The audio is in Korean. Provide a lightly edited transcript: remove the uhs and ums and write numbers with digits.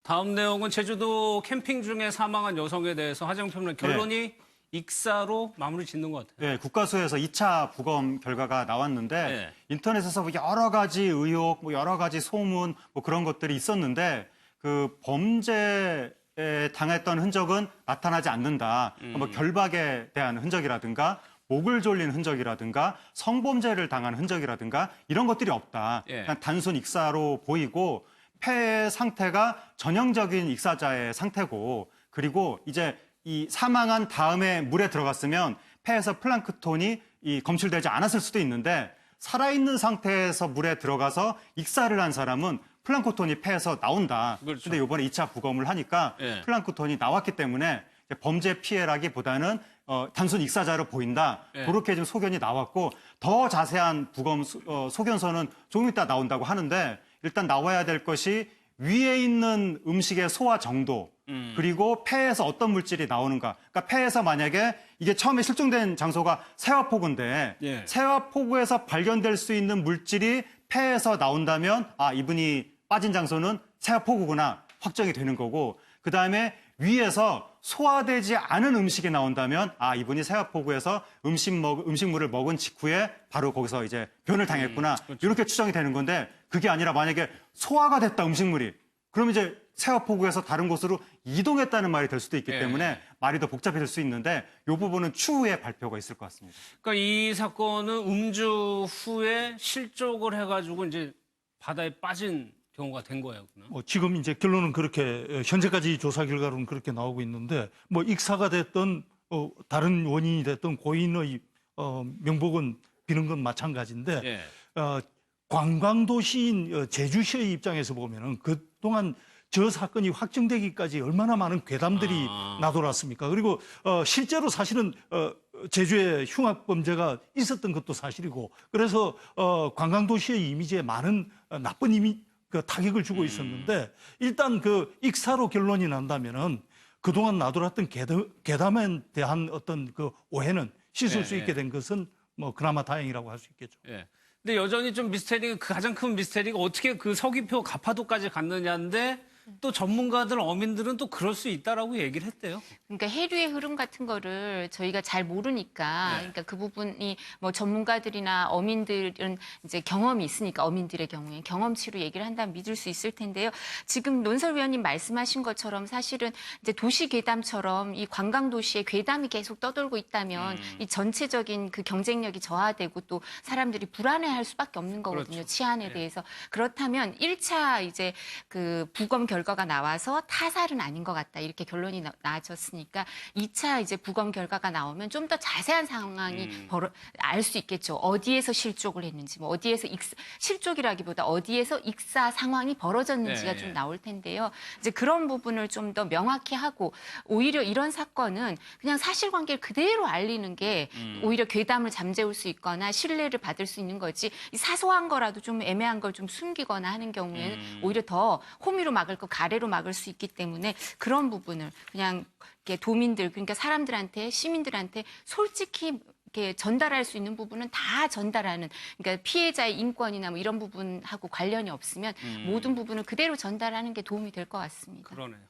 다음 내용은 제주도 캠핑 중에 사망한 여성에 대해서 하정 평론 결론이 익사로 마무리 짓는 것 같아요. 네, 국가수에서 2차 부검 결과가 나왔는데 네. 인터넷에서 뭐 여러 가지 의혹, 뭐 여러 가지 소문, 뭐 그런 것들이 있었는데 그 범죄에 당했던 흔적은 나타나지 않는다. 뭐 결박에 대한 흔적이라든가 목을 졸린 흔적이라든가 성범죄를 당한 흔적이라든가 이런 것들이 없다. 예. 그냥 단순 익사로 보이고 폐의 상태가 전형적인 익사자의 상태고 그리고 이제 이 사망한 다음에 물에 들어갔으면 폐에서 플랑크톤이 검출되지 않았을 수도 있는데 살아있는 상태에서 물에 들어가서 익사를 한 사람은 플랑크톤이 폐에서 나온다. 그렇죠. 근데 이번에 2차 부검을 하니까 예. 플랑크톤이 나왔기 때문에 범죄 피해라기보다는 단순 익사자로 보인다. 예. 그렇게 좀 소견이 나왔고 더 자세한 부검 소견서는 조금 이따 나온다고 하는데 일단 나와야 될 것이 위에 있는 음식의 소화 정도 그리고 폐에서 어떤 물질이 나오는가. 그러니까 폐에서 만약에 이게 처음에 실종된 장소가 세화포구인데 예. 세화포구에서 발견될 수 있는 물질이 폐에서 나온다면 아 이분이 빠진 장소는 세화포구구나 확정이 되는 거고 그다음에 위에서 소화되지 않은 음식이 나온다면 아 이분이 세화포구에서 음식물을 먹은 직후에 바로 거기서 이제 변을 당했구나 그렇죠. 이렇게 추정이 되는 건데 그게 아니라 만약에 소화가 됐다 음식물이 그럼 이제 세화포구에서 다른 곳으로 이동했다는 말이 될 수도 있기 예. 때문에 말이 더 복잡해질 수 있는데 이 부분은 추후에 발표가 있을 것 같습니다. 그러니까 이 사건은 음주 후에 실족을 해가지고 이제 바다에 빠진 경우가 된 거예요. 지금 이제 결론은 그렇게 현재까지 조사 결과로는 그렇게 나오고 있는데 뭐 익사가 됐던 다른 원인이 됐던 고인의 명복은 비는 건 마찬가지인데 예. 관광도시인 제주시의 입장에서 보면은 그동안 저 사건이 확정되기까지 얼마나 많은 괴담들이 나돌았습니까? 그리고 실제로 사실은 제주에 흉악범죄가 있었던 것도 사실이고 그래서 관광도시의 이미지에 많은 나쁜 그 타격을 주고 있었는데 일단 그 익사로 결론이 난다면은 그동안 나돌았던 괴담에 대한 어떤 그 오해는 씻을 수 있게 된 것은 뭐 그나마 다행이라고 할 수 있겠죠. 예. 근데 여전히 좀 미스테리가 가장 큰 미스테리가 어떻게 그 서귀표 가파도까지 갔느냐인데 또 전문가들 어민들은 또 그럴 수 있다라고 얘기를 했대요. 그러니까 해류의 흐름 같은 거를 저희가 잘 모르니까 네. 그러니까 그 부분이 뭐 전문가들이나 어민들은 이제 경험이 있으니까 어민들의 경우에 경험치로 얘기를 한다면 믿을 수 있을 텐데요. 지금 논설위원님 말씀하신 것처럼 사실은 이제 도시 괴담처럼 이 관광 도시에 괴담이 계속 떠돌고 있다면 이 전체적인 그 경쟁력이 저하되고 또 사람들이 불안해할 수밖에 없는 거거든요. 그렇죠. 치안에 네. 대해서. 그렇다면 1차 이제 그 부검 결과가 나와서 타살은 아닌 것 같다. 이렇게 결론이 나아졌으니까 2차 이제 부검 결과가 나오면 좀 더 자세한 상황이 알 수 있겠죠. 어디에서 실족을 했는지, 뭐 어디에서 실족이라기보다 어디에서 익사 상황이 벌어졌는지가 네. 좀 나올 텐데요. 이제 그런 부분을 좀 더 명확히 하고 오히려 이런 사건은 그냥 사실관계를 그대로 알리는 게 오히려 괴담을 잠재울 수 있거나 신뢰를 받을 수 있는 거지 이 사소한 거라도 좀 애매한 걸 좀 숨기거나 하는 경우에는 오히려 더 호미로 막을 거 가래로 막을 수 있기 때문에 그런 부분을 그냥 이렇게 도민들 그러니까 사람들한테 시민들한테 솔직히 이렇게 전달할 수 있는 부분은 다 전달하는 그러니까 피해자의 인권이나 뭐 이런 부분하고 관련이 없으면 모든 부분을 그대로 전달하는 게 도움이 될 것 같습니다. 그러네요.